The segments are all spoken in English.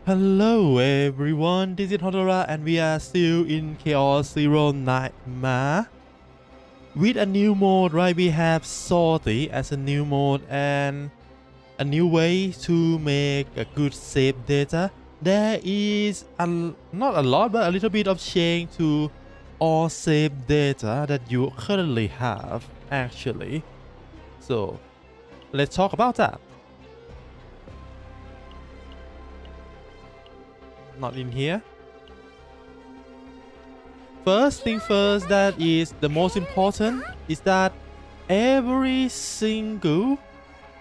Hello everyone, this is Hodora and we are still in Chaos Zero Nightmare with a new mode, right? We have Salty as a new mode and a new way to make a good save data. There is not a lot but a little bit of change to all save data that you currently have actually. So let's talk about that. Not in here. First thing first, that is the most important, is that every single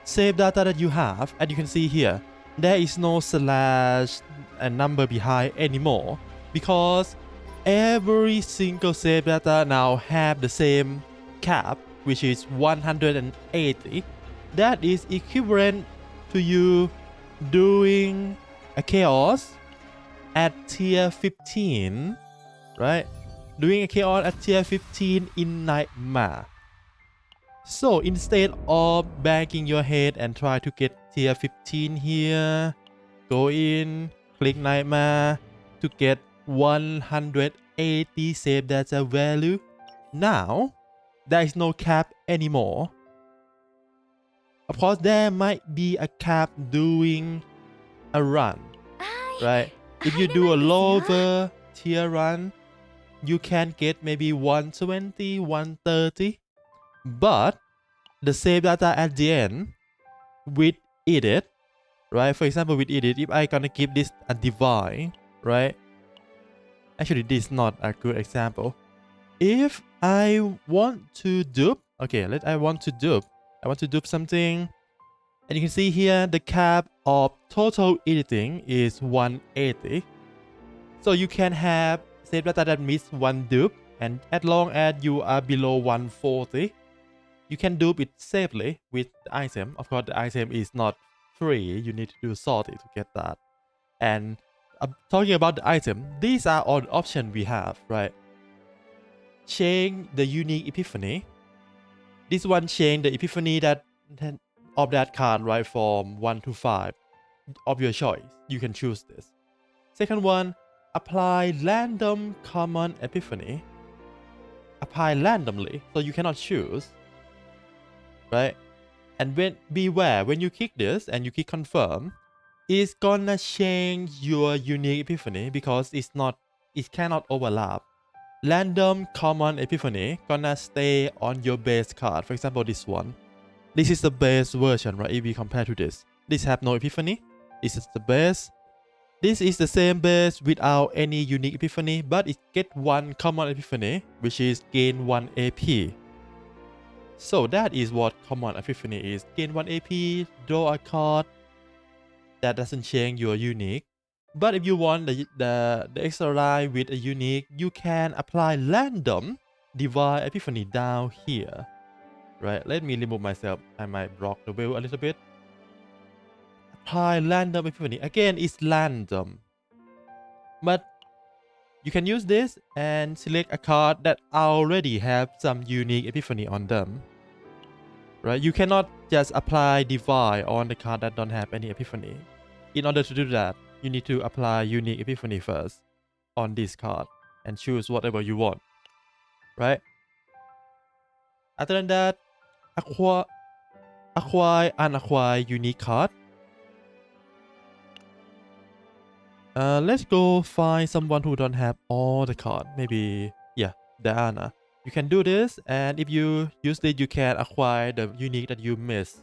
save data that you have, and you can see here, there is no slash and number behind anymore, because every single save data now have the same cap, which is 180. That is equivalent to you doing a chaos at tier 15, right? Doing a chaos at tier 15 in Nightmare. So instead of banging your head and try to get tier 15 here, go in, click Nightmare to get 180 save data value. Now, there is no cap anymore. Of course, there might be a cap doing a run, right? If you do a lower tier run, you can get maybe 120, 130. But the save data at the end with edit, right? For example, with edit, if I gonna give this a divine, right? Actually, this is not a good example. If I want to dupe, okay, I want to dupe something. And you can see here the cap of total editing is 180. So you can have save data that meets one dupe, and as long as you are below 140, you can dupe it safely with the item. Of course, the item is not free. You need to do sorting to get that. And talking about the item, these are all the options we have, right? Change the unique epiphany. This one change the epiphany that of that card, right, from 1 to 5 of your choice. You can choose this. Second one, apply random common epiphany. Apply randomly, so you cannot choose, right? And beware, when you click this and you click confirm, it's gonna change your unique epiphany because it cannot overlap. Random common epiphany gonna stay on your base card. For example, this one. This is the base version, right? If we compare to this have no epiphany. This is the base. This is the same base without any unique epiphany, but it get one common epiphany, which is gain 1 AP. So that is what common epiphany is. Gain 1 AP, draw a card. That doesn't change your unique. But if you want the extra line with a unique, you can apply random divine epiphany down here. Right, let me remove myself. I might block the wheel a little bit. Apply random epiphany. Again, it's random. But you can use this and select a card that already have some unique epiphany on them. Right, you cannot just apply divine on the card that don't have any epiphany. In order to do that, you need to apply unique epiphany first on this card and choose whatever you want. Right? Other than that, acquire unacquire unique card. Let's go find someone who don't have all the card. Maybe, yeah, Diana. You can do this, and if you use it, you can acquire the unique that you miss.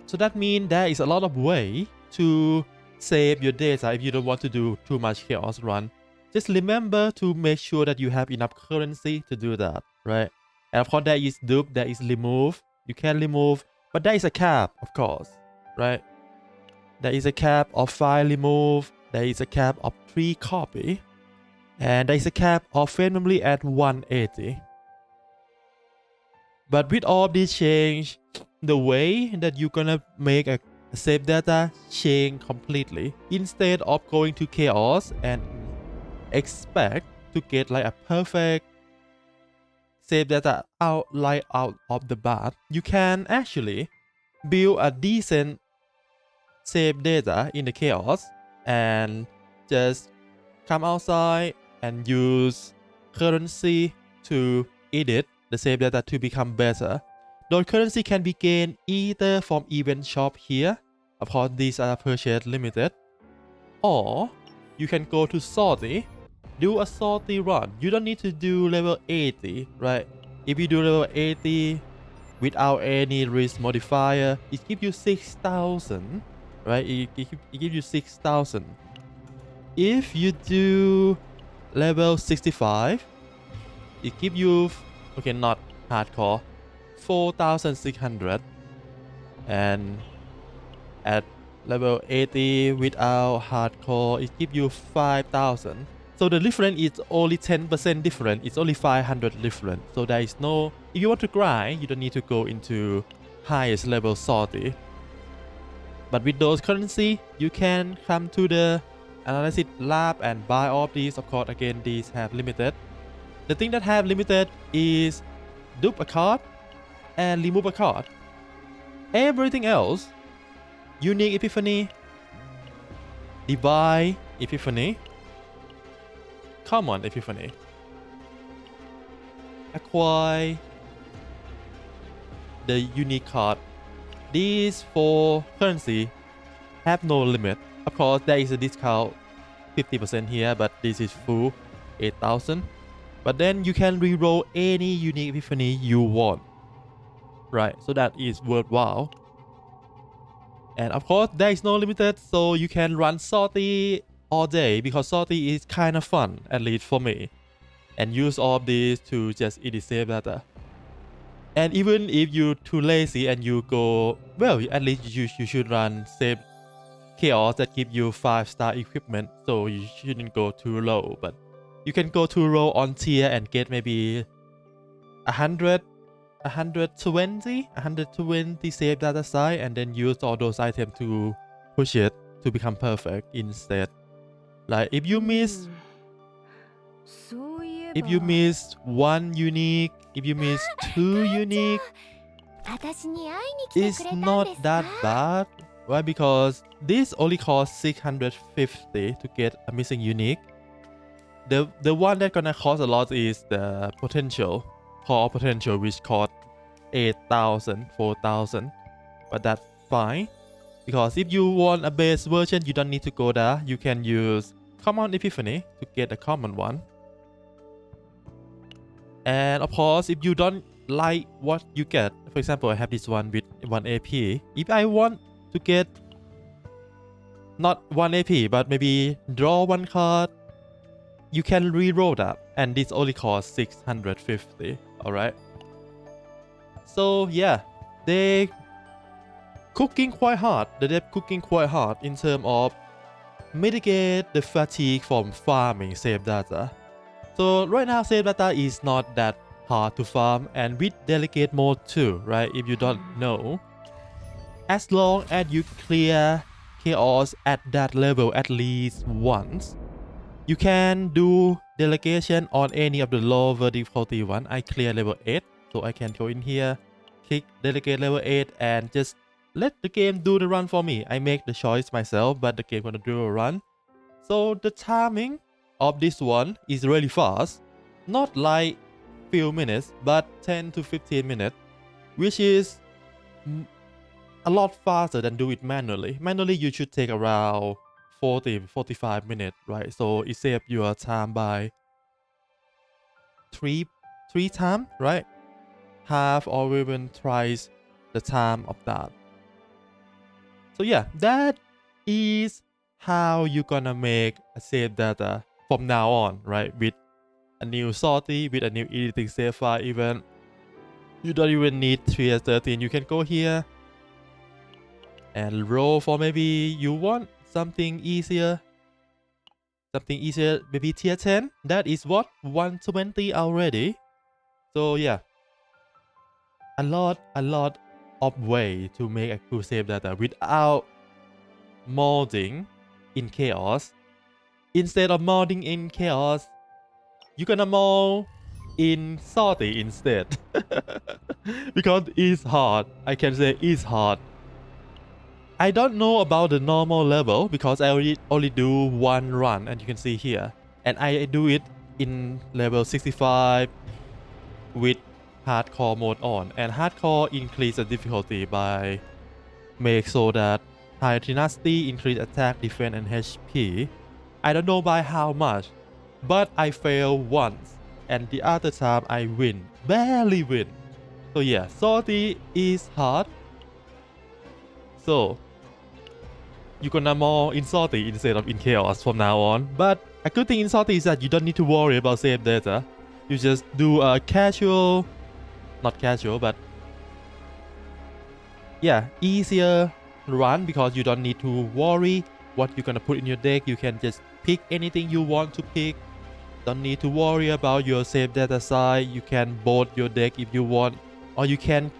So that means there is a lot of way to save your data if you don't want to do too much chaos run. Just remember to make sure that you have enough currency to do that, right? And of course, there is dupe, there is remove. You can remove, but there is a cap, of course, right? There is a cap of 5 remove. There is a cap of 3 copy. And there is a cap of randomly at 180. But with all of these change, the way that you're gonna make a save data change completely. Instead of going to chaos and expect to get like a perfect save data out of the bat, you can actually build a decent save data in the chaos and just come outside and use currency to edit the save data to become better. Those currency can be gained either from event shop here. Of course, these are purchase limited. Or you can go to salty, do a salty run. You don't need to do level 80, right? If you do level 80 without any risk modifier, it gives you 6,000, right? It gives you 6,000. If you do level 65, it gives you, okay, not hardcore, 4,600. And at level 80 without hardcore, it gives you 5,000. So the difference is only 10% different. It's only 500 different. So there is no, if you want to grind, you don't need to go into highest level salty. But with those currency, you can come to the analysis lab and buy all of these. Of course, again, these have limited. The thing that have limited is dupe a card and remove a card. Everything else, unique epiphany, divine epiphany, common epiphany, acquire the unique card. These 4 currency have no limit. Of course, there is a discount 50% here, but this is full 8,000. But then you can reroll any unique epiphany you want, right? So that is worthwhile. And of course, there is no limited, so you can run salty all day because salty is kind of fun, at least for me. And use all of these to just edit save data. And even if you're too lazy and you go, well, at least you should run save chaos that give you 5-star equipment, so you shouldn't go too low. But you can go too low on tier and get maybe 120 save data size, and then use all those items to push it to become perfect instead. Like if you miss 1 unique, if you miss 2 unique, it's not that bad. Why? Because this only costs 650 to get a missing unique. The one that gonna cost a lot is the potential, core potential, which cost 8,000, 4,000. But that's fine, because if you want a base version, you don't need to go there. You can use common epiphany to get a common one. And of course, if you don't like what you get, for example, I have this one with 1 AP. If I want to get not 1 AP, but maybe draw 1 card, you can reroll that, and this only costs 650. Alright. So yeah, they cooking quite hard. They're cooking quite hard in terms of mitigate the fatigue from farming save data. So right now, save data is not that hard to farm, and with delegate mode too, right? If you don't know, as long as you clear chaos at that level at least once, you can do delegation on any of the lower difficulty one. I clear level 8, so I can go in here, click delegate level 8, and just let the game do the run for me. I make the choice myself, but the game gonna do a run. So the timing of this one is really fast, not like few minutes, but 10 to 15 minutes, which is a lot faster than do it manually. Manually, you should take around 40-45 minutes, right? So it saves your time by three times, right? Half or even twice the time of that. So yeah, that is how you're gonna make a save data from now on, right? With a new salty, with a new editing save file event. You don't even need tier 13. You can go here and roll for maybe you want something easier. Maybe tier 10. That is what? 120 already. So yeah, a lot of way to make a cool save data without modding in chaos. Instead of modding in chaos, you're gonna mod in salty instead. Because it's hard. I can say it's hard. I don't know about the normal level because I only do one run, and you can see here, and I do it in level 65 with hardcore mode on, and hardcore increase the difficulty by make so that high tenacity increase attack, defense, and HP. I don't know by how much, but I fail once, and the other time I win, barely win. So yeah, salty is hard. So you're gonna more in salty instead of in chaos from now on. But a good thing in salty is that you don't need to worry about save data. You just do a casual, not casual, but yeah, easier run because you don't need to worry what you're gonna put in your deck. You can just pick anything you want to pick. Don't need to worry about your save data side. You can board your deck if you want, or you can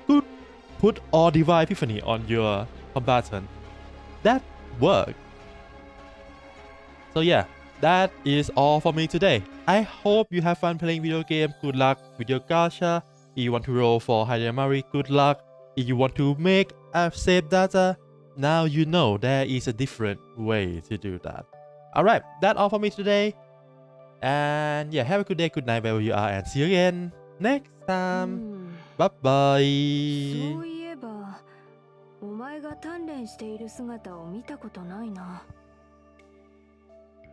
put all Divine Epiphany on your combatant. That worked. So yeah, that is all for me today. I hope you have fun playing video game. Good luck with your gacha. If you want to roll for Hayamari, good luck. If you want to make a save data, now you know there is a different way to do that. Alright, that's all for me today. And yeah, have a good day, good night wherever you are, and see you again next time. Bye bye. そういえば、お前が鍛錬している姿を見たことないな。